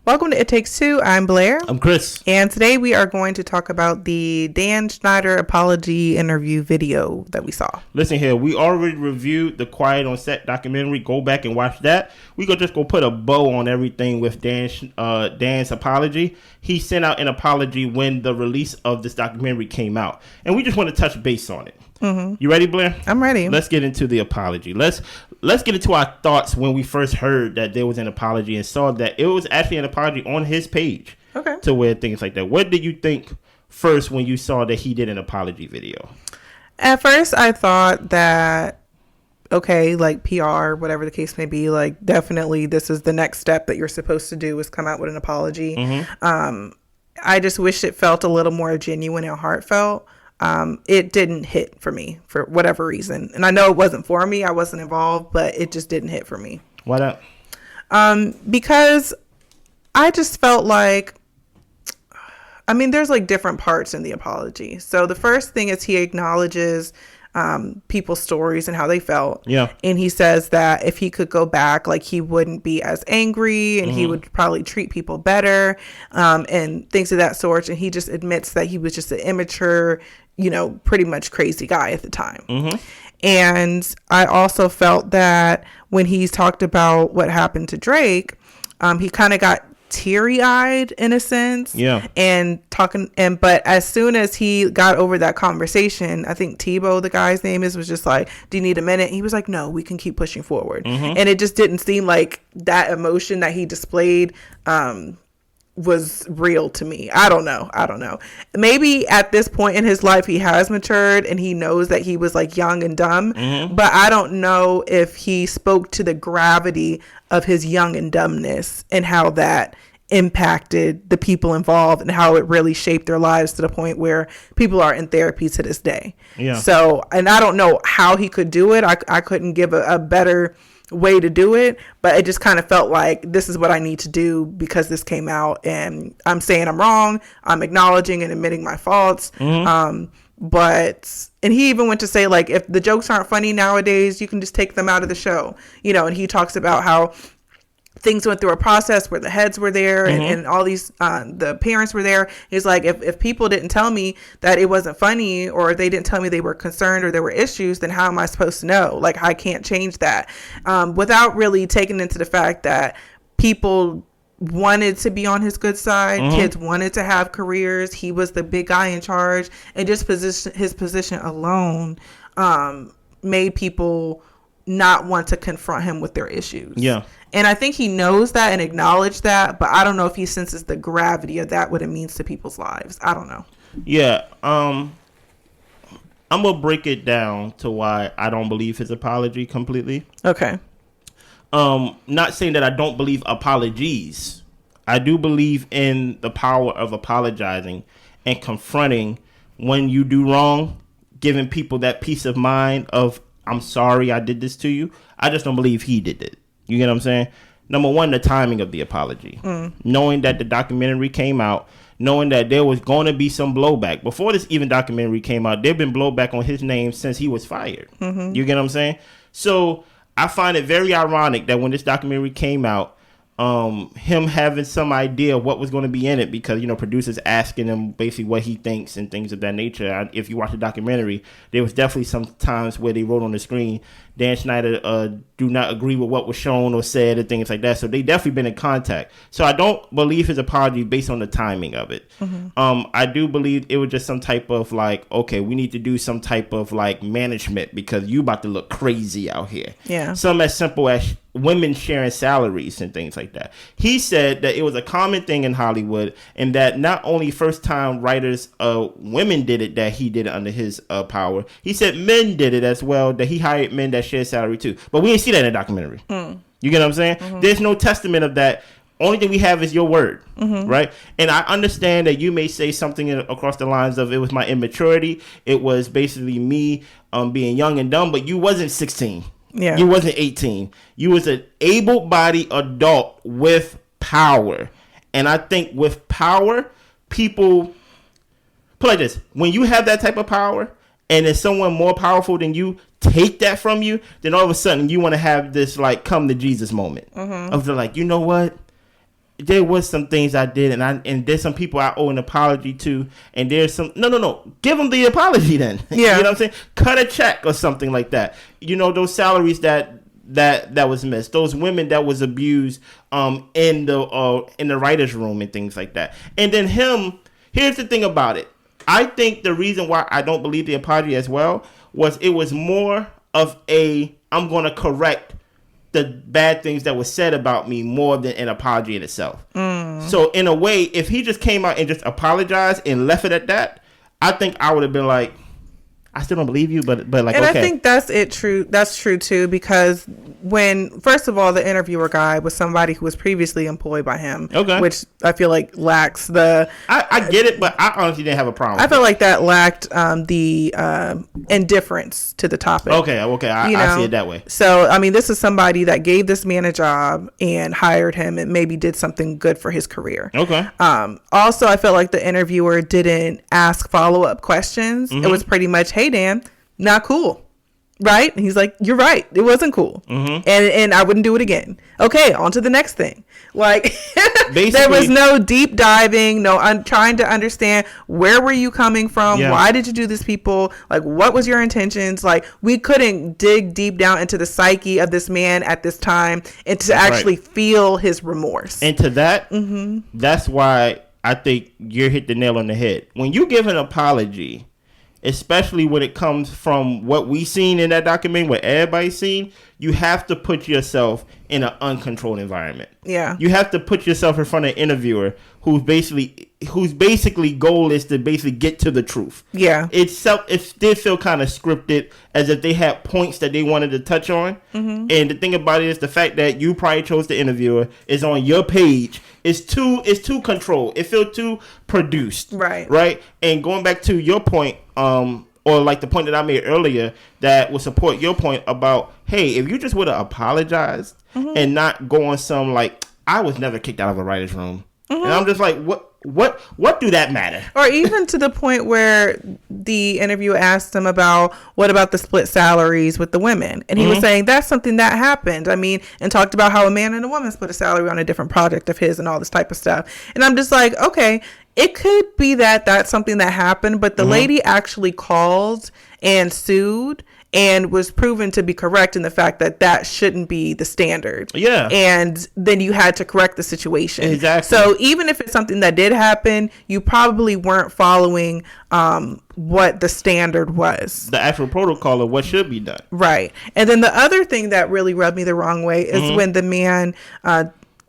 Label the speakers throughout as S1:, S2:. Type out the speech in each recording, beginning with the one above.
S1: Welcome to It Takes Two. I'm Blair.
S2: I'm Chris.
S1: And today we are going to talk about the Dan Schneider apology interview video that we saw.
S2: Listen here, we already reviewed the Quiet on Set documentary. Go back and watch that. We just go put a bow on everything with Dan's apology. He sent out an apology when the release of this documentary came out. And we just want to touch base on it. Mm-hmm. You ready, Blair?
S1: I'm ready.
S2: Let's get into the apology. Let's get into our thoughts when we first heard that there was an apology and saw that it was actually an apology on his page.
S1: Okay.
S2: To where things like that. What did you think first when you saw that he did an apology video?
S1: At first, I thought that, okay, like PR, whatever the case may be, like definitely this is the next step that you're supposed to do is come out with an apology. Mm-hmm. I just wish it felt a little more genuine and heartfelt. It didn't hit for me for whatever reason. And I know it wasn't for me. I wasn't involved, but it just didn't hit for me.
S2: Why not?
S1: Because I just felt like, there's like different parts in the apology. So the first thing is he acknowledges people's stories and how they felt.
S2: Yeah.
S1: And he says that if he could go back, like he wouldn't be as angry and he would probably treat people better and things of that sort. And he just admits that he was just an immature, pretty much crazy guy at the time. Mm-hmm. And I also felt that when he's talked about what happened to Drake, he kind of got teary-eyed in a sense.
S2: Yeah.
S1: But as soon as he got over that conversation, I think Tebow, the guy's name was just like, do you need a minute? He was like, no, we can keep pushing forward. Mm-hmm. And it just didn't seem like that emotion that he displayed was real to me. I don't know. Maybe at this point in his life he has matured and he knows that he was like young and dumb, but I don't know if he spoke to the gravity of his young and dumbness and how that impacted the people involved and how it really shaped their lives to the point where people are in therapy to this day.
S2: Yeah.
S1: So, and I don't know how he could do it. I couldn't give a better way to do it, but it just kind of felt like this is what I need to do because this came out and I'm saying I'm wrong. I'm acknowledging and admitting my faults. And he even went to say, like, if the jokes aren't funny nowadays, you can just take them out of the show, and he talks about how things went through a process where the heads were there and all these, the parents were there. He's like, if people didn't tell me that it wasn't funny or they didn't tell me they were concerned or there were issues, then how am I supposed to know? Like, I can't change that. Without really taking into the fact that people wanted to be on his good side. Kids wanted to have careers. He was the big guy in charge, and just his position alone made people not want to confront him with their issues. Yeah. And I think he knows that and acknowledged that, but I don't know if he senses the gravity of that, what it means to people's lives. I don't know.
S2: Yeah. I'm going to break it down to why I don't believe his apology completely.
S1: Okay.
S2: Not saying that I don't believe apologies. I do believe in the power of apologizing and confronting when you do wrong, giving people that peace of mind of, I'm sorry I did this to you. I just don't believe he did it. You get what I'm saying? Number one, the timing of the apology. Knowing that the documentary came out, knowing that there was going to be some blowback. Before this even documentary came out, there'd been blowback on his name since he was fired. You get what I'm saying? So I find it very ironic that when this documentary came out, him having some idea of what was going to be in it because, producers asking him basically what he thinks and things of that nature. If you watch the documentary, there was definitely some times where they wrote on the screen, Dan Schneider do not agree with what was shown or said and things like that. So they definitely been in contact. So I don't believe his apology based on the timing of it. I do believe it was just some type of like, okay, we need to do some type of like management because you about to look crazy out here. Yeah. Something as simple as women sharing salaries and things like that. He said that it was a common thing in Hollywood and that not only first time writers, women did it, that he did it under his power. He said men did it as well, that he hired men that shared salary too. But we didn't see that in the documentary. You get what I'm saying? There's no testament of that. Only thing we have is your word, right? And I understand that you may say something across the lines of it was my immaturity. It was basically me being young and dumb, but you wasn't 16. Yeah. You wasn't 18. You was an able-bodied adult with power. And I think with power, people put it like this. When you have that type of power and there's someone more powerful than you take that from you, then all of a sudden you want to have this like come to Jesus moment of the like, you know what? there was some things I did, and there's some people I owe an apology to, and there's some no, give them the apology then.
S1: Yeah.
S2: You know what I'm saying? Cut a check or something like that. You know, those salaries that was missed, those women that was abused in the writer's room and things like that. And then here's the thing about it. I think the reason why I don't believe the apology as well was it was more of I'm going to correct the bad things that were said about me more than an apology in itself. So in a way, if he just came out and just apologized and left it at that, I think I would have been like, I still don't believe you, but like,
S1: and
S2: okay.
S1: I think that's true too, because when, first of all, the interviewer guy was somebody who was previously employed by him, which I feel like lacks the...
S2: I get it, but I honestly didn't have a problem.
S1: I feel like that lacked the indifference to the topic.
S2: Okay, I see it that way.
S1: So, I mean, this is somebody that gave this man a job and hired him and maybe did something good for his career.
S2: Okay.
S1: Also, I felt like the interviewer didn't ask follow-up questions. It was pretty much, hey, Dan, not cool. Right? And he's like, you're right. It wasn't cool. And I wouldn't do it again. Okay, on to the next thing. Like, there was no deep diving, trying to understand where were you coming from? Yeah. Why did you do this, people? Like, what was your intentions? Like, we couldn't dig deep down into the psyche of this man at this time and to actually feel his remorse.
S2: And to that, that's why I think you hit the nail on the head. When you give an apology, especially when it comes from what we seen in that documentary, what everybody's seen, you have to put yourself in an uncontrolled environment. Yeah. You have to put yourself in front of an interviewer whose basically goal is to basically get to the truth. Yeah. It did feel kind of scripted, as if they had points that they wanted to touch on. And the thing about it is the fact that you probably chose the interviewer is on your page. It's too controlled. It feels too produced. Right. And going back to your point, or like the point that I made earlier that would support your point about, hey, if you just would have apologized and not go on some like, I was never kicked out of a writer's room. And I'm just like, what do that matter?
S1: Or even to the point where the interviewer asked him about, what about the split salaries with the women? And he was saying that's something that happened. I mean, and talked about how a man and a woman split a salary on a different project of his and all this type of stuff. And I'm just like, okay, it could be that that's something that happened, but the lady actually called and sued and was proven to be correct in the fact that that shouldn't be the standard. Yeah. And then you had to correct the situation. Exactly. So even if it's something that did happen, you probably weren't following what the standard was.
S2: The actual protocol of what should be done.
S1: Right. And then the other thing that really rubbed me the wrong way is when the man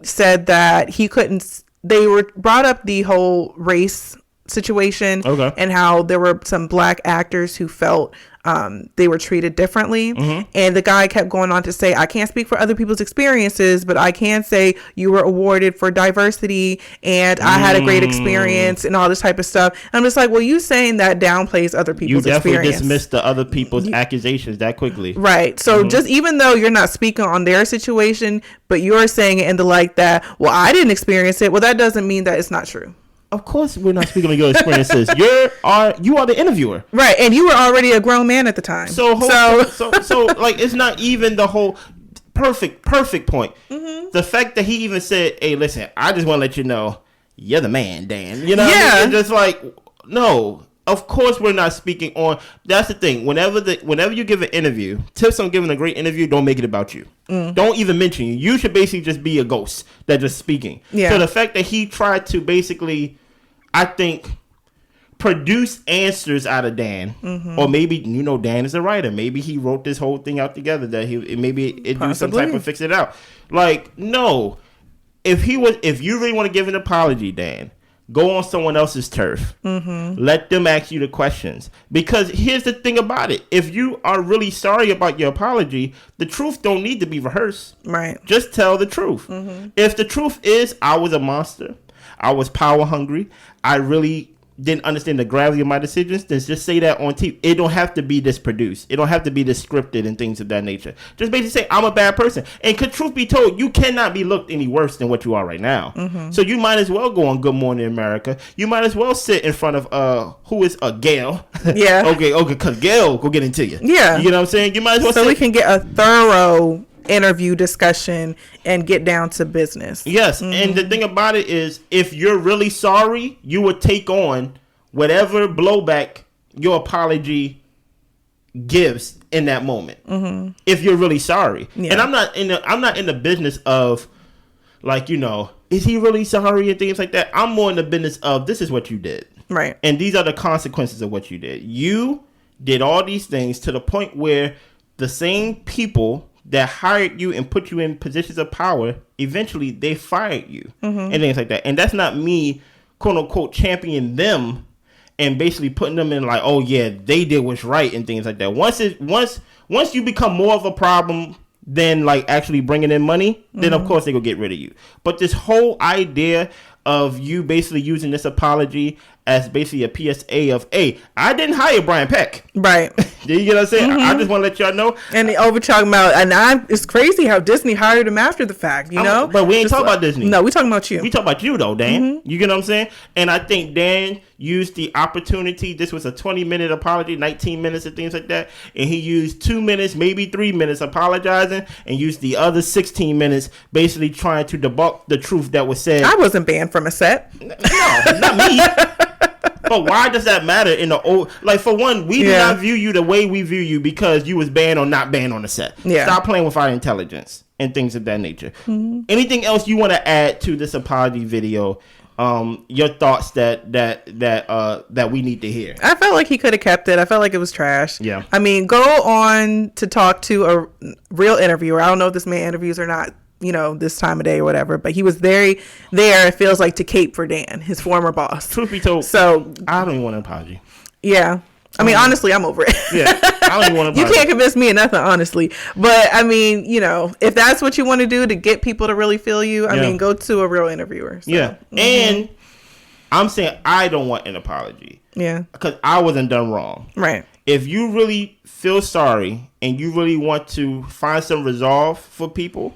S1: said that he couldn't... They brought up the whole race situation and how there were some black actors who felt they were treated differently. And the guy kept going on to say, I can't speak for other people's experiences, but I can say you were awarded for diversity and I had a great experience and all this type of stuff. And I'm just like, well, you saying that downplays other people's experience. You definitely
S2: dismissed the other people's accusations that quickly.
S1: Right. So just even though you're not speaking on their situation, but you're saying it in the light that, well, I didn't experience it. Well, that doesn't mean that it's not true.
S2: Of course, we're not speaking of your experiences. You are the interviewer,
S1: right? And you were already a grown man at the time.
S2: So like, it's not even the whole perfect point. The fact that he even said, "Hey, listen, I just want to let you know, you're the man, Dan." You know, what I mean? It's just like, no. Of course, we're not speaking on. That's the thing. Whenever you give an interview, tips on giving a great interview, don't make it about you. Don't even mention you. You should basically just be a ghost that's just speaking. Yeah. So the fact that he tried to basically, I think, produce answers out of Dan, or maybe Dan is a writer. Maybe he wrote this whole thing out together. That it do some type of fix it out. Like, no, if you really want to give an apology, Dan, go on someone else's turf. Let them ask you the questions. Because here's the thing about it. If you are really sorry about your apology, the truth don't need to be rehearsed. Right. Just tell the truth. If the truth is, I was a monster, I was power hungry, I really didn't understand the gravity of my decisions, then just say that on TV. It don't have to be this produced. It don't have to be this scripted and things of that nature. Just basically say, I'm a bad person. And truth be told, you cannot be looked any worse than what you are right now. So you might as well go on Good Morning America. You might as well sit in front of, who is Gail? Yeah. okay, because Gail will get into you. Yeah. You know what I'm saying? You might as well
S1: we can get a thorough interview discussion and get down to business.
S2: Yes, and the thing about it is, if you're really sorry, you would take on whatever blowback your apology gives in that moment. If you're really sorry, and I'm not in the business of, like, is he really sorry and things like that. I'm more in the business of, this is what you did,
S1: right?
S2: And these are the consequences of what you did. You did all these things to the point where the same people that hired you and put you in positions of power, eventually they fired you and things like that. And that's not me, quote unquote, championing them and basically putting them in like, oh yeah, they did what's right and things like that. Once you become more of a problem than like actually bringing in money, then of course they go get rid of you. But this whole idea of you basically using this apology as basically a PSA of, hey, I didn't hire Brian Peck.
S1: Right.
S2: You get what I'm saying? I just want to let y'all know.
S1: And over talking about, it's crazy how Disney hired him after the fact, know?
S2: But we ain't talking about Disney.
S1: No, we talking about you.
S2: We talking about you though, Dan. You get what I'm saying? And I think Dan used the opportunity. This was a 20-minute apology, 19 minutes and things like that. And he used 2 minutes, maybe 3 minutes apologizing, and used the other 16 minutes basically trying to debunk the truth that was said.
S1: I wasn't banned from a set.
S2: No, not me. But why does that matter in the old? Like, for one, we do not view you the way we view you because you was banned or not banned on the set. Yeah. Stop playing with our intelligence and things of that nature. Anything else you want to add to this apology video? Your thoughts that we need to hear.
S1: I felt like he could have kept it. I felt like it was trash.
S2: Yeah.
S1: I mean, go on to talk to a real interviewer. I don't know if this man interviews or not, this time of day or whatever, but he was there, it feels like, to cape for Dan, his former boss.
S2: Truth be told,
S1: so
S2: I don't even want an apology.
S1: Yeah. I mean, honestly, I'm over it.
S2: Yeah, I don't even want to.
S1: You can't convince me of nothing, honestly. But I mean, if that's what you want to do to get people to really feel you, I mean, go to a real interviewer. So.
S2: Yeah, and I'm saying I don't want an apology.
S1: Yeah,
S2: because I wasn't done wrong. Right. If you really feel sorry and you really want to find some resolve for people,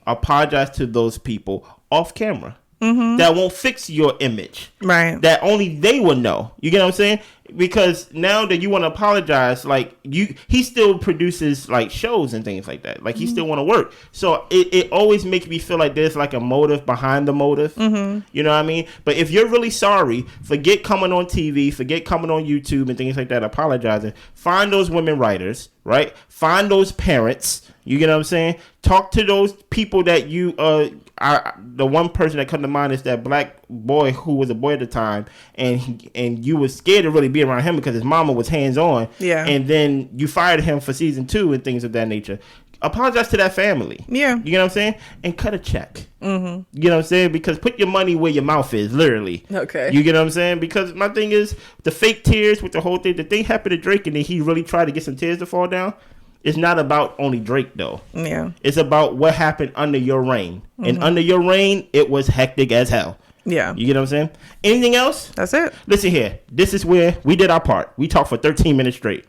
S2: apologize to those people off camera. That won't fix your image. Right. That only they will know. You get what I'm saying? Because now that you want to apologize, like, he still produces like shows and things like that. Like, he still want to work. So it always makes me feel like there's like a motive behind the motive. You know what I mean? But if you're really sorry, forget coming on TV, forget coming on YouTube and things like that, apologizing. Find those women writers, right? Find those parents. You get what I'm saying? Talk to those people that you the one person that come to mind is that black boy who was a boy at the time, and you was scared to really be around him because his mama was hands on. Yeah. And then you fired him for season 2 and things of that nature. Apologize to that family. Yeah. You know what I'm saying? And cut a check. You know what I'm saying? Because put your money where your mouth is, literally. Okay. You get what I'm saying? Because my thing is, the fake tears with the whole thing, the thing happened to Drake and then he really tried to get some tears to fall down. It's not about only Drake, though. Yeah. It's about what happened under your reign. And under your reign, it was hectic as hell. Yeah. You get what I'm saying? Anything else?
S1: That's it.
S2: Listen here. This is where we did our part. We talked for 13 minutes straight.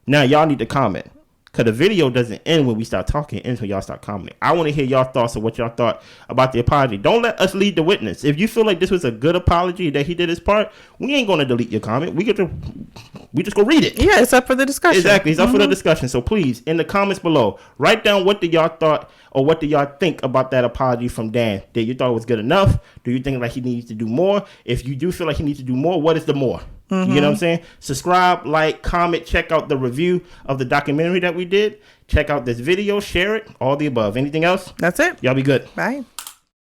S2: Now, y'all need to comment. Because the video doesn't end when we start talking. It ends when y'all start commenting. I want to hear y'all thoughts of what y'all thought about the apology. Don't let us lead the witness. If you feel like this was a good apology, that he did his part, we ain't going to delete your comment. We just go read it.
S1: Yeah, it's up for the discussion.
S2: Exactly. It's up for the discussion. So please, in the comments below, write down what did y'all thought or what do y'all think about that apology from Dan? Did you thought it was good enough? Do you think like he needs to do more? If you do feel like he needs to do more, what is the more? You know what I'm saying? Subscribe, like, comment, check out the review of the documentary that we did. Check out this video, share it, all the above. Anything else?
S1: That's it.
S2: Y'all be good.
S1: Bye.